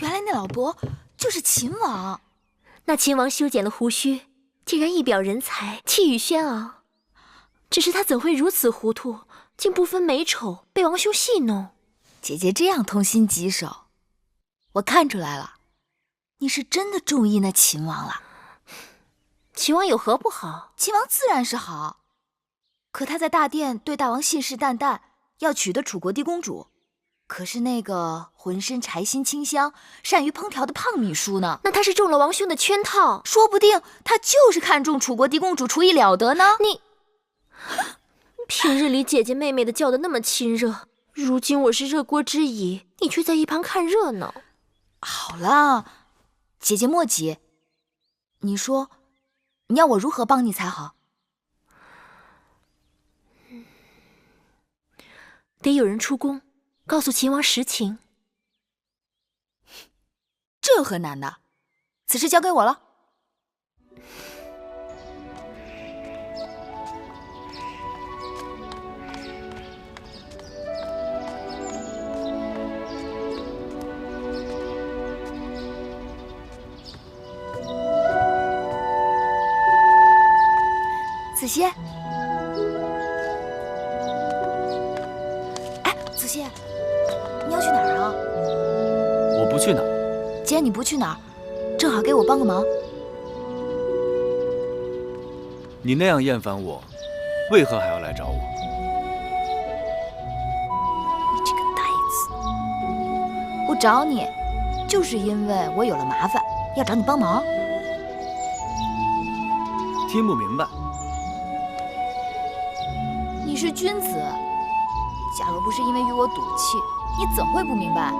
原来那老伯就是秦王。那秦王修剪了胡须，竟然一表人才，气宇轩昂。只是他怎会如此糊涂，竟不分美丑，被王兄戏弄？姐姐这样痛心疾首，我看出来了，你是真的中意那秦王了。秦王有何不好？秦王自然是好，可他在大殿对大王信誓旦旦要娶的楚国嫡公主，可是那个浑身柴薪清香、善于烹调的胖秘书呢？那他是中了王兄的圈套，说不定他就是看中楚国嫡公主厨艺了得呢。你平日里姐姐妹妹的叫得那么亲热，如今我是热锅之乙，你却在一旁看热闹。好了，姐姐莫急，你说你要我如何帮你才好？得有人出宫，告诉秦王实情。这有何难的？此事交给我了。子歇，哎，子歇，你要去哪儿啊？我不去哪儿。既然你不去哪儿，正好给我帮个忙。你那样厌烦我，为何还要来找我？你这个呆子！我找你，就是因为我有了麻烦，要找你帮忙。听不明白。你是君子，假如不是因为与我赌气，你怎会不明白？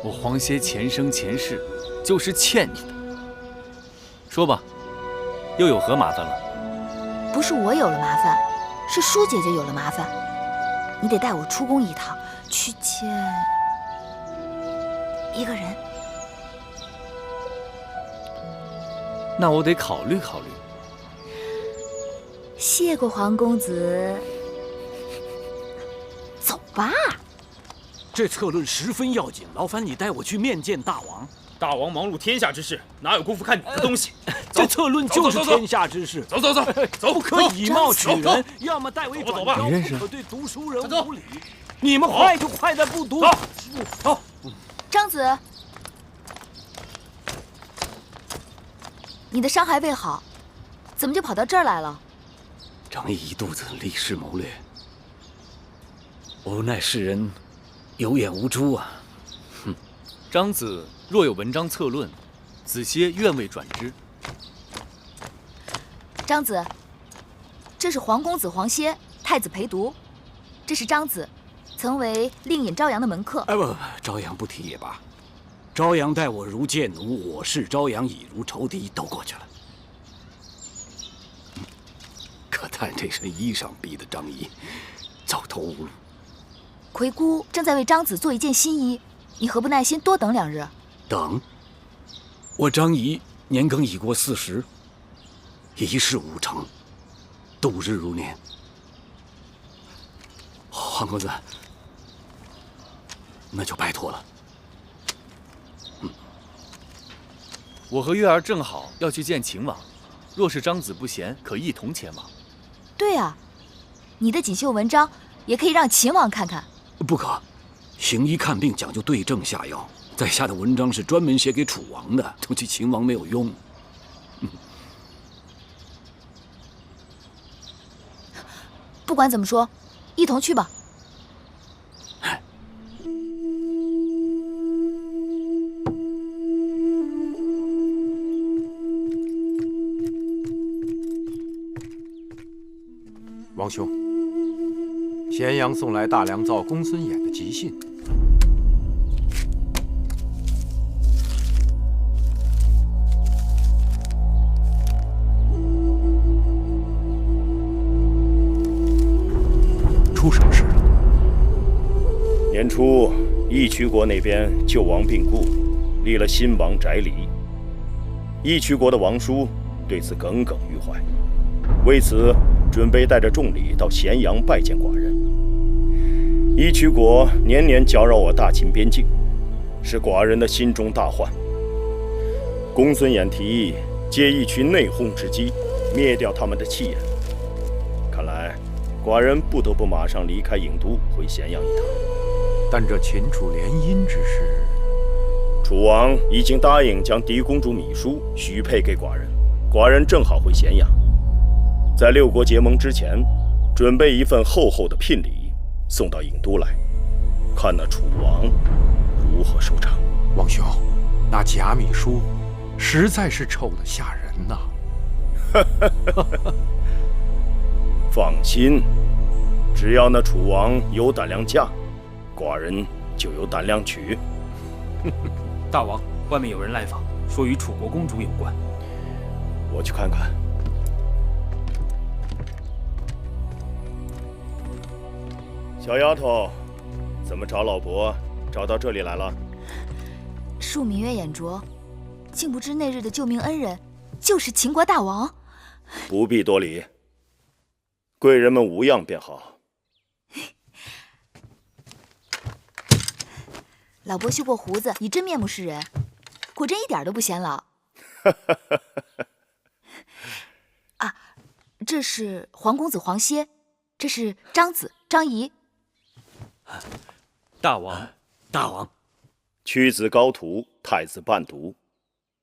我黄歇前生前世就是欠你的。说吧，又有何麻烦了？不是我有了麻烦，是舒姐姐有了麻烦。你得带我出宫一趟，去见一个人。那我得考虑考虑。谢过黄公子，走吧。这策论十分要紧，劳烦你带我去面见大王。大王忙碌天下之事，哪有功夫看你的东西？这策论就是天下之事。走，不可以貌取人，要么代为转交，你认识？不可对读书人无礼。你们快就快在不读。走。张子，你的伤还未好，怎么就跑到这儿来了？张毅一肚子历史谋略，无奈世人有眼无珠啊。张子若有文章策论，子歇愿为转之。张子，这是黄公子黄歇，太子陪读。这是张子，曾为令尹朝阳的门客。不，朝阳不提也罢。朝阳待我如贱奴，我视朝阳已如仇敌，都过去了。可叹这身衣裳逼得张仪走投无路。魁姑正在为张子做一件新衣，你何不耐心多等2日？等？我张仪年庚已过40，一事无成，度日如年。黄公子，那就拜托了。我和月儿正好要去见秦王，若是张子不嫌，可一同前往。对啊，你的锦绣文章也可以让秦王看看。不可，行医看病讲究对症下药，在下的文章是专门写给楚王的，对秦王没有用。不管怎么说，一同去吧。王兄，咸阳送来大良造公孙衍的急信。出什么事了？年初，义渠国那边旧王病故，立了新王翟离。义渠国的王叔对此耿耿于怀。为此准备带着重礼到咸阳拜见寡人。义渠国年年搅扰我大秦边境，是寡人的心中大患。公孙衍提议借义渠内讧之机，灭掉他们的气焰。看来寡人不得不马上离开郢都，回咸阳一趟。但这秦楚联姻之事，楚王已经答应将嫡公主芈姝许配给寡人，寡人正好回咸阳，在六国结盟之前，准备一份厚厚的聘礼送到郢都来，看那楚王如何收场。王兄，那贾芈姝实在是丑得吓人呐！放心，只要那楚王有胆量嫁，寡人就有胆量娶。大王，外面有人来访，说与楚国公主有关。我去看看。小丫头，怎么找老伯找到这里来了？恕明月眼拙，竟不知那日的救命恩人就是秦国大王。不必多礼，贵人们无恙便好。老伯修过胡子，以真面目示人，果真一点都不显老。啊，这是皇公子黄歇，这是张子张仪。大王，大王，屈子高徒，太子伴读，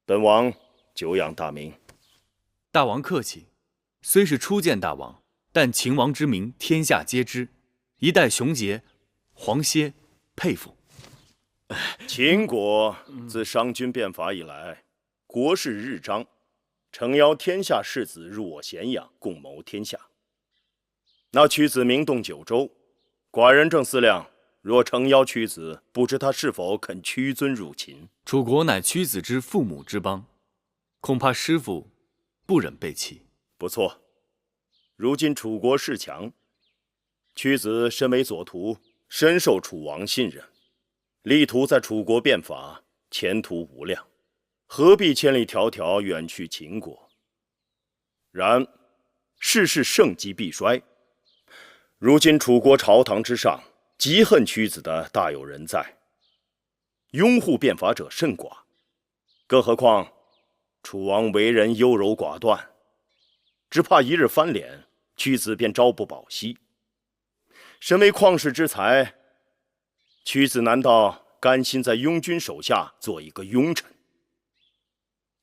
本王久仰大名。大王客气。虽是初见大王，但秦王之名天下皆知，一代雄杰，黄歇佩服。秦国自商君变法以来，国势日彰，诚邀天下士子入我咸阳，共谋天下。那屈子名动九州，寡人正思量，若诚邀屈子，不知他是否肯屈尊入秦。楚国乃屈子之父母之邦，恐怕师父不忍背弃。不错，如今楚国势强，屈子身为左徒，深受楚王信任，力图在楚国变法，前途无量，何必千里迢迢远去秦国？然世事盛极必衰，如今楚国朝堂之上，极恨屈子的大有人在，拥护变法者甚寡，更何况楚王为人优柔寡断，只怕一日翻脸，屈子便朝不保夕。身为旷世之才，屈子难道甘心在庸君手下做一个庸臣？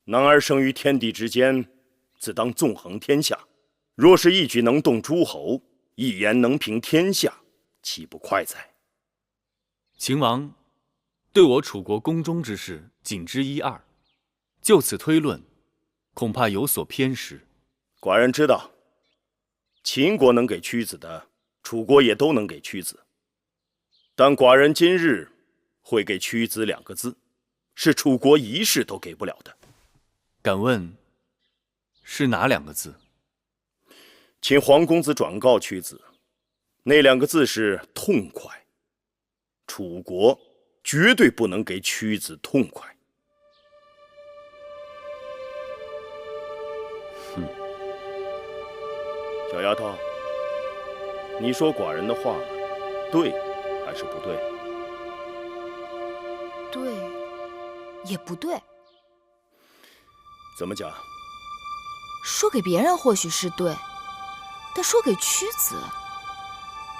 男儿生于天地之间，自当纵横天下。若是一举能动诸侯，一言能平天下，岂不快哉？秦王对我楚国宫中之事仅知一二，就此推论，恐怕有所偏失。寡人知道，秦国能给屈子的，楚国也都能给屈子。但寡人今日会给屈子2个字，是楚国一世都给不了的。敢问是哪2个字？请黄公子转告屈子，那2个字是痛快。楚国绝对不能给屈子痛快。小丫头，你说寡人的话对还是不对？对，也不对。怎么讲？说给别人或许是对，但说给屈子，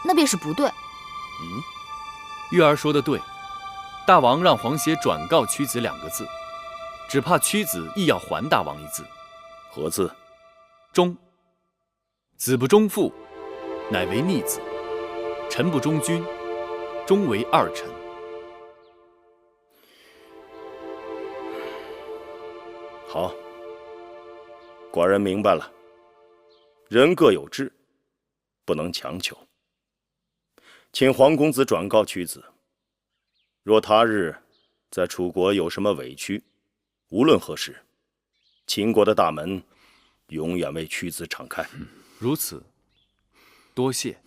那便是不对。玉儿说的对，大王让黄歇转告屈子2个字，只怕屈子亦要还大王一字。何字？忠。子不忠父，乃为逆子；臣不忠君，终为二臣。好，寡人明白了。人各有志，不能强求。请黄公子转告屈子，若他日在楚国有什么委屈，无论何时，秦国的大门永远为屈子敞开。如此，多谢。